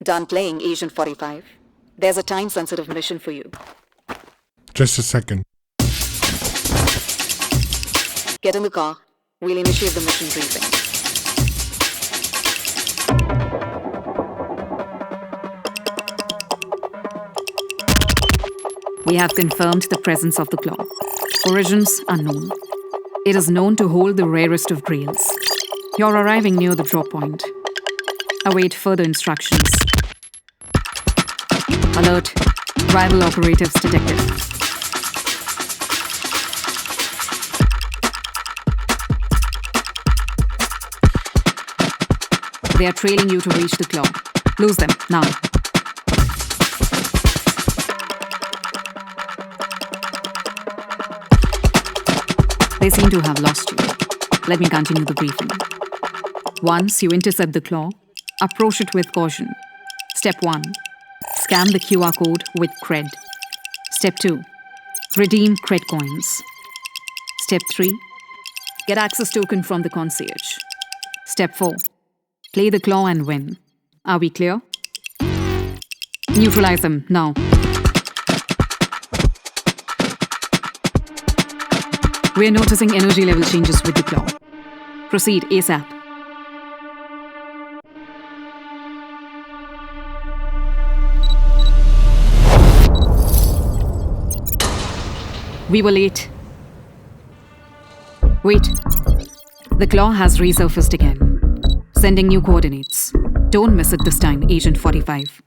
Done playing, Agent 45. There's a time-sensitive mission for you. Just a second. Get in the car. We'll initiate the mission briefing. We have confirmed the presence of the claw. Origins unknown. It is known to hold the rarest of grails. You're arriving near the drop point. Await further instructions. Alert. Rival operatives detected. They are trailing you to reach the claw. Lose them, now. They seem to have lost you. Let me continue the briefing. Once you intercept the claw, approach it with caution. Step 1. Scan the QR code with CRED. Step 2. Redeem CRED coins. Step 3. Get access token from the concierge. Step 4. Play the claw and win. Are we clear? Neutralize them, now. We're noticing energy level changes with the claw. Proceed ASAP. We were late. Wait. The claw has resurfaced again. Sending new coordinates. Don't miss it this time, Agent 45.